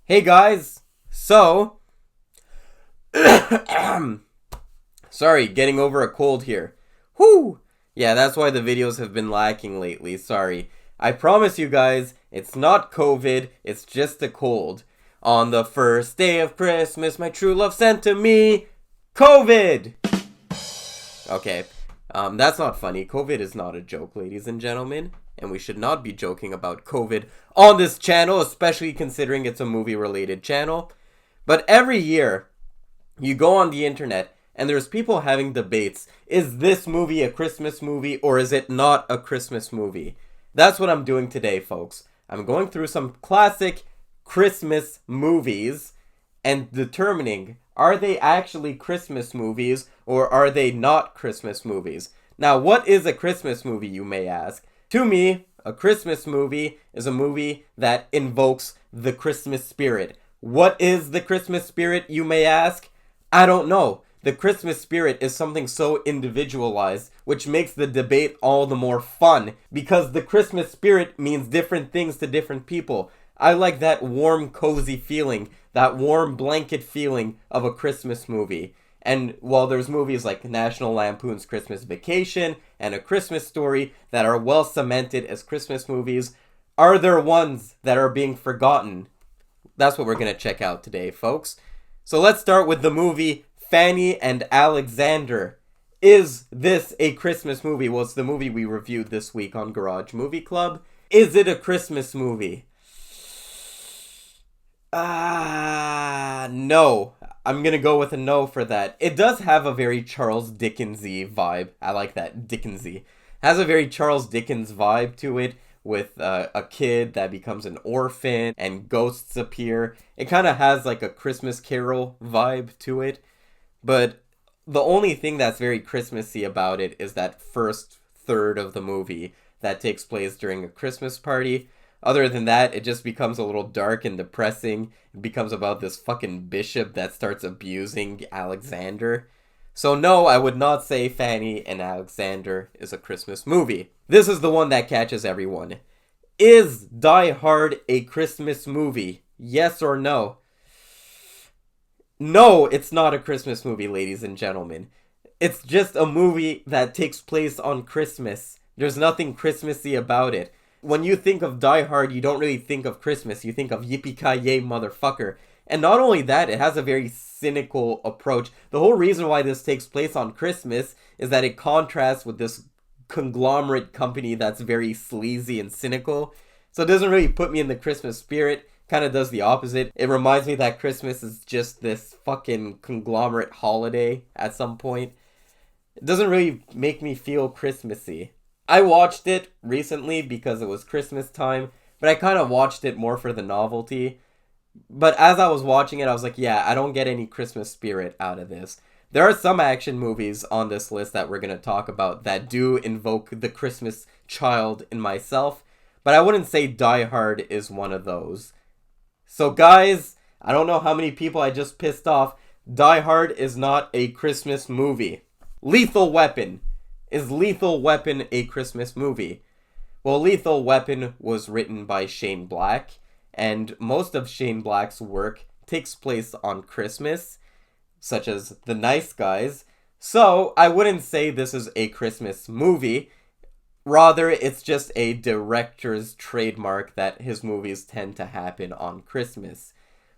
Hey guys, sorry, getting over a cold here. Whoo! Yeah, that's why the videos have been lacking lately, sorry. I promise you guys, it's not COVID, it's just a cold. On the first day of Christmas, my true love sent to me COVID! Okay, that's not funny. COVID is not a joke, ladies and gentlemen. And we should not be joking about COVID on this channel, especially considering it's a movie-related channel. But every year, you go on the internet, and there's people having debates. Is this movie a Christmas movie, or is it not a Christmas movie? That's what I'm doing today, folks. I'm going through some classic Christmas movies and determining, are they actually Christmas movies, or are they not Christmas movies? Now, what is a Christmas movie, you may ask? To me, a Christmas movie is a movie that invokes the Christmas spirit. What is the Christmas spirit, you may ask? I don't know. The Christmas spirit is something so individualized, which makes the debate all the more fun, because the Christmas spirit means different things to different people. I like that warm, cozy feeling, that warm blanket feeling of a Christmas movie. And while there's movies like National Lampoon's Christmas Vacation and A Christmas Story that are well cemented as Christmas movies, are there ones that are being forgotten? That's what we're going to check out today, folks. So let's start with the movie Fanny and Alexander. Is this a Christmas movie? Well, it's the movie we reviewed this week on Garage Movie Club. Is it a Christmas movie? No. I'm gonna go with a no for that. It does have a very Charles Dickens-y vibe. I like that, Dickens-y. It has a very Charles Dickens vibe to it, with a kid that becomes an orphan and ghosts appear. It kind of has like a Christmas Carol vibe to it. But the only thing that's very Christmassy about it is that first third of the movie that takes place during a Christmas party. Other than that, it just becomes a little dark and depressing. It becomes about this fucking bishop that starts abusing Alexander. So no, I would not say Fanny and Alexander is a Christmas movie. This is the one that catches everyone. Is Die Hard a Christmas movie? Yes or no? No, it's not a Christmas movie, ladies and gentlemen. It's just a movie that takes place on Christmas. There's nothing Christmassy about it. When you think of Die Hard, you don't really think of Christmas. You think of yippee-ki-yay, motherfucker. And not only that, it has a very cynical approach. The whole reason why this takes place on Christmas is that it contrasts with this conglomerate company that's very sleazy and cynical. So it doesn't really put me in the Christmas spirit. Kind of does the opposite. It reminds me that Christmas is just this fucking conglomerate holiday at some point. It doesn't really make me feel Christmassy. I watched it recently because it was Christmas time, but I kind of watched it more for the novelty. But as I was watching it, I was like, yeah, I don't get any Christmas spirit out of this. There are some action movies on this list that we're going to talk about that do invoke the Christmas child in myself, but I wouldn't say Die Hard is one of those. So guys, I don't know how many people I just pissed off. Die Hard is not a Christmas movie. Lethal Weapon. Is Lethal Weapon a Christmas movie? Well, Lethal Weapon was written by Shane Black, and most of Shane Black's work takes place on Christmas, such as The Nice Guys. So, I wouldn't say this is a Christmas movie. Rather, it's just a director's trademark that his movies tend to happen on Christmas.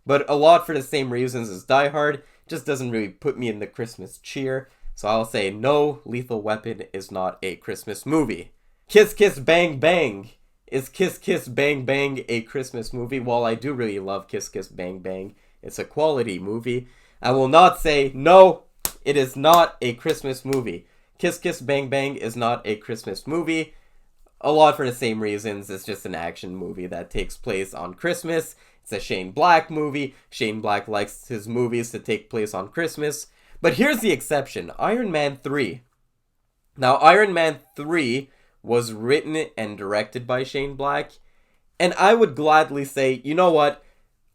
But a lot for the same reasons as Die Hard, just doesn't really put me in the Christmas cheer. So I'll say no, Lethal Weapon is not a Christmas movie. Kiss Kiss Bang Bang. Is Kiss Kiss Bang Bang a Christmas movie? While I do really love Kiss Kiss Bang Bang, it's a quality movie. I will not say no, it is not a Christmas movie. Kiss Kiss Bang Bang is not a Christmas movie. A lot for the same reasons. It's just an action movie that takes place on Christmas. It's a Shane Black movie. Shane Black likes his movies to take place on Christmas. But here's the exception, Iron Man 3. Now, Iron Man 3 was written and directed by Shane Black, and I would gladly say, you know what,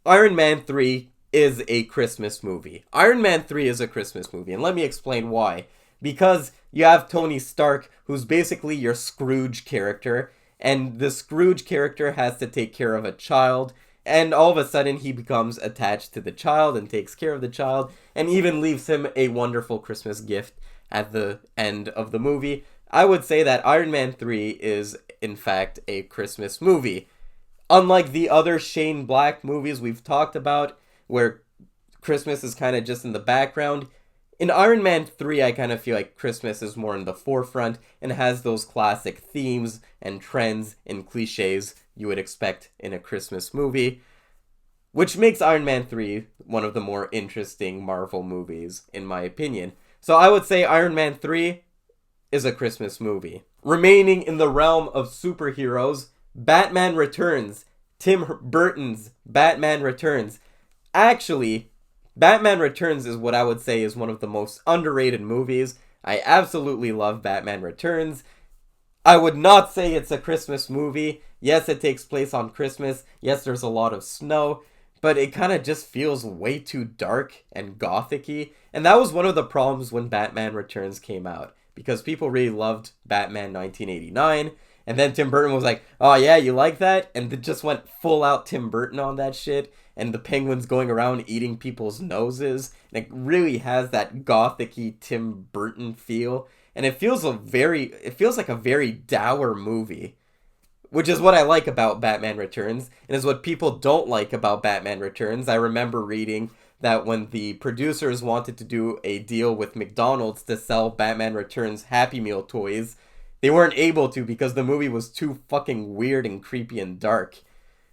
Iron Man 3 is a Christmas movie. Iron Man 3 is a Christmas movie, and let me explain why. Because you have Tony Stark, who's basically your Scrooge character, and the Scrooge character has to take care of a child, And all of a sudden, he becomes attached to the child and takes care of the child, and even leaves him a wonderful Christmas gift at the end of the movie. I would say that Iron Man 3 is, in fact, a Christmas movie. Unlike the other Shane Black movies we've talked about, where Christmas is kind of just in the background, in Iron Man 3, I kind of feel like Christmas is more in the forefront and has those classic themes and trends and cliches you would expect in a Christmas movie, which makes Iron Man 3 one of the more interesting Marvel movies, in my opinion. So I would say Iron Man 3 is a Christmas movie. Remaining in the realm of superheroes, Batman Returns. Tim Burton's Batman Returns. Actually, Batman Returns is what I would say is one of the most underrated movies. I absolutely love Batman Returns. I would not say it's a Christmas movie. Yes, it takes place on Christmas. Yes, there's a lot of snow. But it kind of just feels way too dark and gothic-y. And that was one of the problems when Batman Returns came out. Because people really loved Batman 1989. And then Tim Burton was like, oh yeah, you like that? And it just went full out Tim Burton on that shit. And the penguins going around eating people's noses. And it really has that gothic-y Tim Burton feel. And it feels like a very dour movie. Which is what I like about Batman Returns. And is what people don't like about Batman Returns. I remember reading that when the producers wanted to do a deal with McDonald's to sell Batman Returns Happy Meal toys, they weren't able to because the movie was too fucking weird and creepy and dark.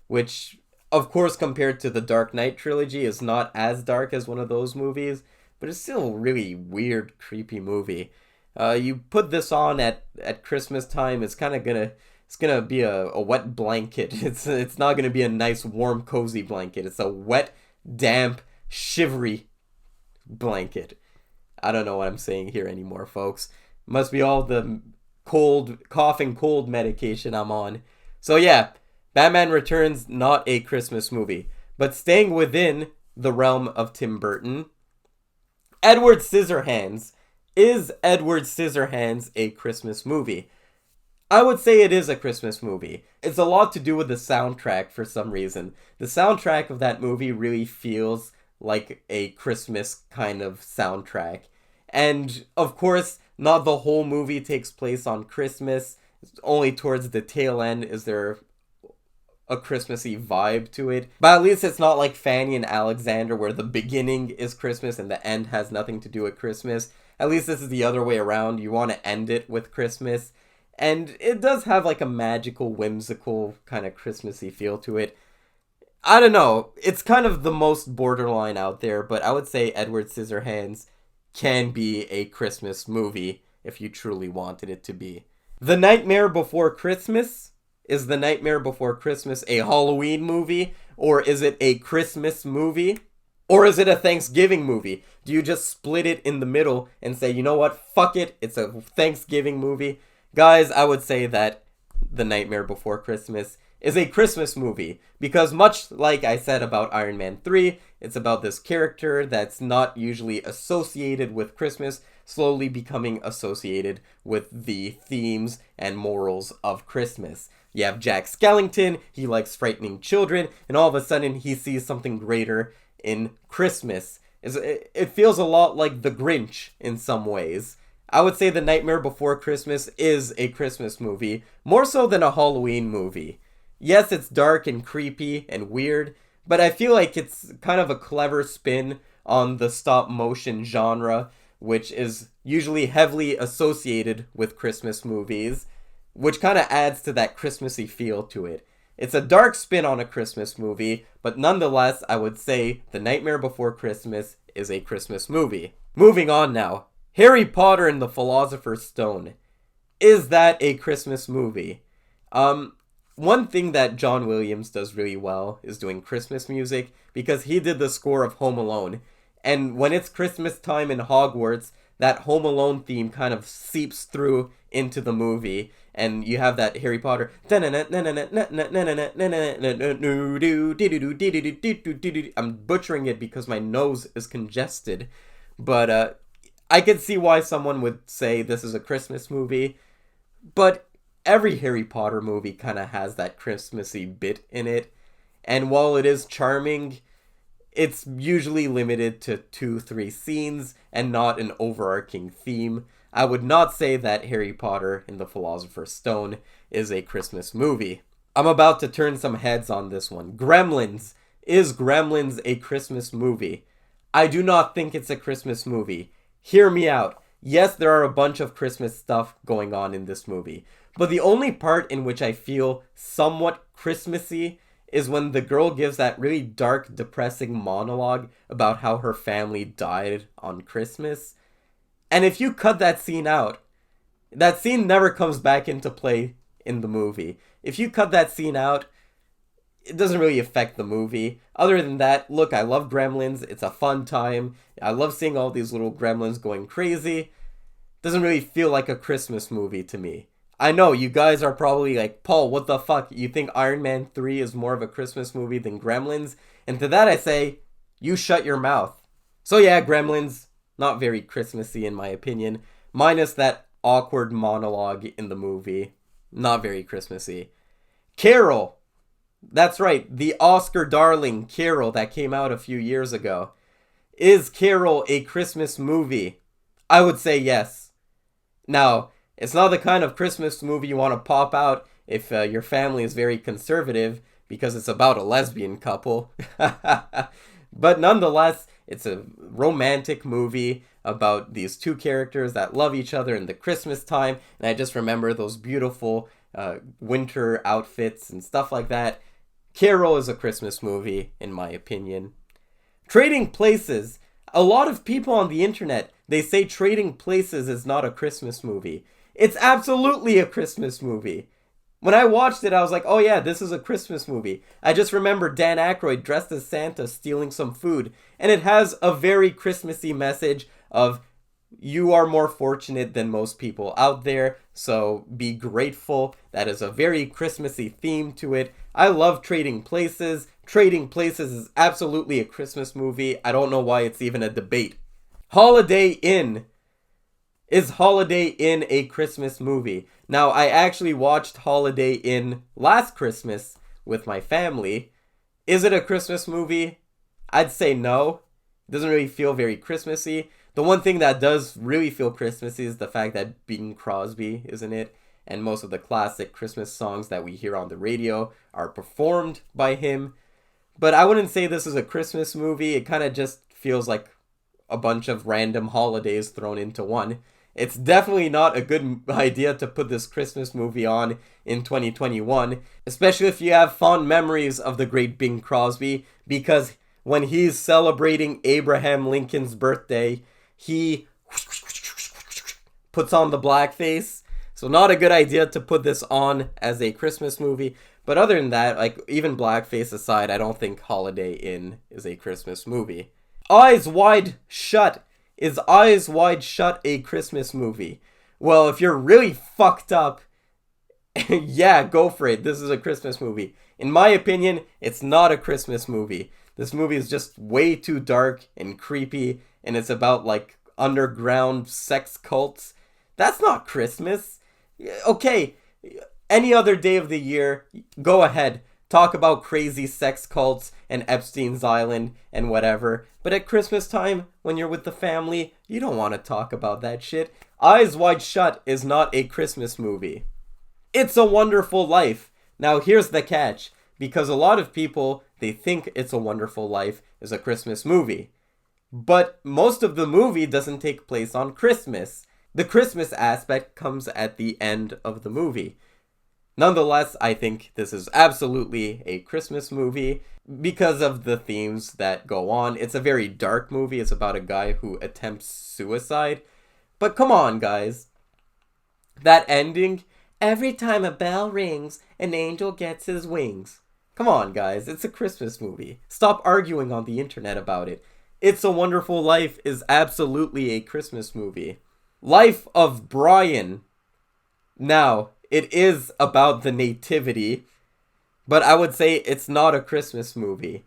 Which, of course, compared to the Dark Knight trilogy, is not as dark as one of those movies, but it's still a really weird, creepy movie. You put this on at Christmas time, it's gonna be a wet blanket. It's not gonna be a nice, warm, cozy blanket. It's a wet, damp, shivery blanket. I don't know what I'm saying here anymore, folks. Must be all the coughing cold medication I'm on. So yeah, Batman Returns, not a Christmas movie. But staying within the realm of Tim Burton, Edward Scissorhands. Is Edward Scissorhands a Christmas movie? I would say it is a Christmas movie. It's a lot to do with the soundtrack for some reason. The soundtrack of that movie really feels like a Christmas kind of soundtrack. And, of course, not the whole movie takes place on Christmas. Only towards the tail end is there a Christmassy vibe to it. But at least it's not like Fanny and Alexander where the beginning is Christmas and the end has nothing to do with Christmas. At least this is the other way around. You want to end it with Christmas. And it does have like a magical, whimsical kind of Christmassy feel to it. I don't know. It's kind of the most borderline out there, but I would say Edward Scissorhands can be a Christmas movie if you truly wanted it to be. The Nightmare Before Christmas. Is The Nightmare Before Christmas a Halloween movie? Or is it a Christmas movie? Or is it a Thanksgiving movie? Do you just split it in the middle and say, you know what, fuck it, it's a Thanksgiving movie? Guys, I would say that The Nightmare Before Christmas is a Christmas movie. Because much like I said about Iron Man 3, it's about this character that's not usually associated with Christmas, slowly becoming associated with the themes and morals of Christmas. You have Jack Skellington, he likes frightening children, and all of a sudden he sees something greater in Christmas. It feels a lot like The Grinch in some ways. I would say The Nightmare Before Christmas is a Christmas movie, more so than a Halloween movie. Yes, it's dark and creepy and weird, but I feel like it's kind of a clever spin on the stop motion genre, which is usually heavily associated with Christmas movies, which kind of adds to that Christmassy feel to it. It's a dark spin on a Christmas movie, but nonetheless, I would say The Nightmare Before Christmas is a Christmas movie. Moving on now. Harry Potter and the Philosopher's Stone. Is that a Christmas movie? One thing that John Williams does really well is doing Christmas music, because he did the score of Home Alone. And when it's Christmas time in Hogwarts, that Home Alone theme kind of seeps through into the movie. And you have that Harry Potter. I'm butchering it because my nose is congested. But I could see why someone would say this is a Christmas movie. But every Harry Potter movie kind of has that Christmassy bit in it. And while it is charming, it's usually limited to 2-3 scenes and not an overarching theme. I would not say that Harry Potter and the Philosopher's Stone is a Christmas movie. I'm about to turn some heads on this one. Gremlins. Is Gremlins a Christmas movie? I do not think it's a Christmas movie. Hear me out. Yes, there are a bunch of Christmas stuff going on in this movie. But the only part in which I feel somewhat Christmassy is when the girl gives that really dark, depressing monologue about how her family died on Christmas. And if you cut that scene out, that scene never comes back into play in the movie. If you cut that scene out, it doesn't really affect the movie. Other than that, look, I love Gremlins. It's a fun time. I love seeing all these little gremlins going crazy. Doesn't really feel like a Christmas movie to me. I know, you guys are probably like, Paul, what the fuck? You think Iron Man 3 is more of a Christmas movie than Gremlins? And to that I say, you shut your mouth. So yeah, Gremlins, not very Christmassy in my opinion. Minus that awkward monologue in the movie. Not very Christmassy. Carol. That's right, the Oscar darling Carol that came out a few years ago. Is Carol a Christmas movie? I would say yes. Now, it's not the kind of Christmas movie you want to pop out if your family is very conservative, because it's about a lesbian couple. But nonetheless, it's a romantic movie about these two characters that love each other in the Christmas time. And I just remember those beautiful winter outfits and stuff like that. Carol is a Christmas movie, in my opinion. Trading Places. A lot of people on the internet, they say Trading Places is not a Christmas movie. It's absolutely a Christmas movie. When I watched it, I was like, oh yeah, this is a Christmas movie. I just remember Dan Aykroyd dressed as Santa stealing some food. And it has a very Christmassy message of, you are more fortunate than most people out there, so be grateful. That is a very Christmassy theme to it. I love Trading Places. Trading Places is absolutely a Christmas movie. I don't know why it's even a debate. Holiday Inn. Is Holiday Inn a Christmas movie? Now, I actually watched Holiday Inn last Christmas with my family. Is it a Christmas movie? I'd say no. It doesn't really feel very Christmassy. The one thing that does really feel Christmassy is the fact that Bing Crosby is in it, and most of the classic Christmas songs that we hear on the radio are performed by him. But I wouldn't say this is a Christmas movie. It kind of just feels like a bunch of random holidays thrown into one. It's definitely not a good idea to put this Christmas movie on in 2021, especially if you have fond memories of the great Bing Crosby, because when he's celebrating Abraham Lincoln's birthday, he puts on the blackface. So not a good idea to put this on as a Christmas movie. But other than that, like, even blackface aside, I don't think Holiday Inn is a Christmas movie. Eyes Wide Shut. Is Eyes Wide Shut a Christmas movie? Well, if you're really fucked up, yeah, go for it. This is a Christmas movie. In my opinion, it's not a Christmas movie. This movie is just way too dark and creepy, and it's about, like, underground sex cults. That's not Christmas. Okay, any other day of the year, go ahead. Talk about crazy sex cults and Epstein's Island and whatever. But at Christmas time, when you're with the family, you don't want to talk about that shit. Eyes Wide Shut is not a Christmas movie. It's a Wonderful Life. Now here's the catch. Because a lot of people, they think It's a Wonderful Life is a Christmas movie. But most of the movie doesn't take place on Christmas. The Christmas aspect comes at the end of the movie. Nonetheless, I think this is absolutely a Christmas movie because of the themes that go on. It's a very dark movie. It's about a guy who attempts suicide. But come on, guys. That ending, every time a bell rings, an angel gets his wings. Come on, guys. It's a Christmas movie. Stop arguing on the internet about it. It's a Wonderful Life is absolutely a Christmas movie. Life of Brian. Now, it is about the nativity, but I would say it's not a Christmas movie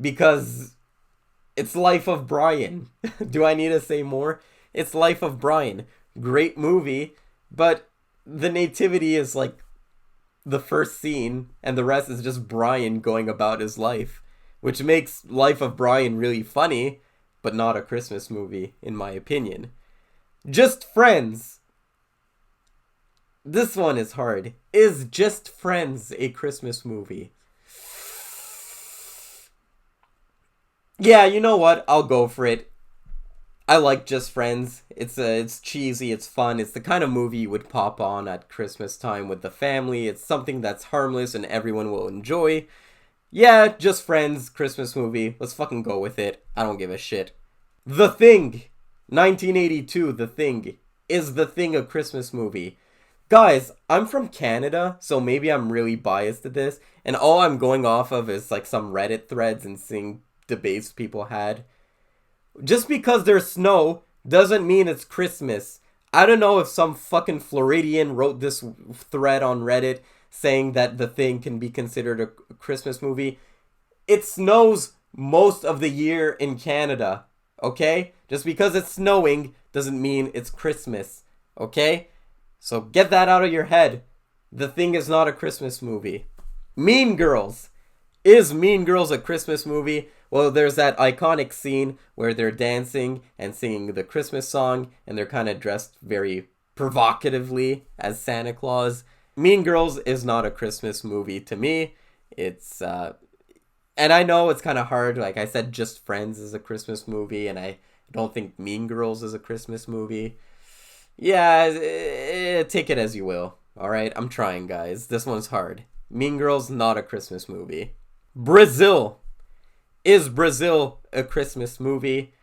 because it's Life of Brian. Do I need to say more? It's Life of Brian. Great movie, but the nativity is like the first scene, and the rest is just Brian going about his life, which makes Life of Brian really funny, but not a Christmas movie, in my opinion. Just Friends. This one is hard. Is Just Friends a Christmas movie? Yeah, you know what? I'll go for it. I like Just Friends. It's cheesy, it's fun. It's the kind of movie you would pop on at Christmas time with the family. It's something that's harmless and everyone will enjoy. Yeah, Just Friends, Christmas movie. Let's fucking go with it. I don't give a shit. The Thing. 1982, The Thing. Is The Thing a Christmas movie? Guys, I'm from Canada, so maybe I'm really biased to this, and all I'm going off of is like some Reddit threads and seeing debates people had. Just because there's snow doesn't mean it's Christmas. I don't know if some fucking Floridian wrote this thread on Reddit saying that The Thing can be considered a Christmas movie. It snows most of the year in Canada, okay? Just because it's snowing doesn't mean it's Christmas, okay? So get that out of your head. The Thing is not a Christmas movie. Mean Girls. Is Mean Girls a Christmas movie? Well, there's that iconic scene where they're dancing and singing the Christmas song, and they're kind of dressed very provocatively as Santa Claus. Mean Girls is not a Christmas movie to me. It's, and I know it's kind of hard. Like I said, Just Friends is a Christmas movie, and I don't think Mean Girls is a Christmas movie. Yeah, take it as you will. Alright, I'm trying, guys. This one's hard. Mean Girls, not a Christmas movie. Brazil. Is Brazil a Christmas movie?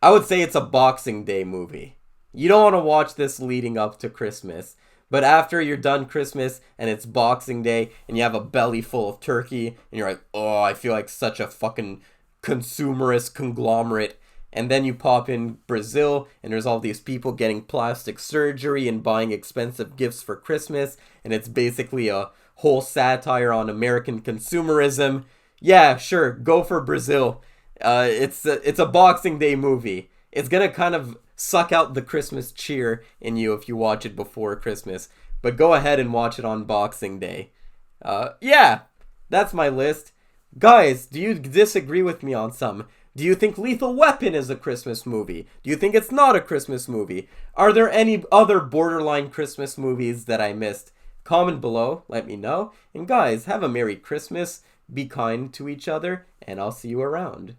I would say it's a Boxing Day movie. You don't want to watch this leading up to Christmas. But after you're done Christmas and it's Boxing Day and you have a belly full of turkey and you're like, oh, I feel like such a fucking consumerist conglomerate. And then you pop in Brazil and there's all these people getting plastic surgery and buying expensive gifts for Christmas. And it's basically a whole satire on American consumerism. Yeah, sure, go for Brazil. It's a Boxing Day movie. It's gonna kind of suck out the Christmas cheer in you if you watch it before Christmas. But go ahead and watch it on Boxing Day. Yeah, that's my list. Guys, do you disagree with me on some? Do you think Lethal Weapon is a Christmas movie? Do you think it's not a Christmas movie? Are there any other borderline Christmas movies that I missed? Comment below, let me know. And guys, have a Merry Christmas, be kind to each other, and I'll see you around.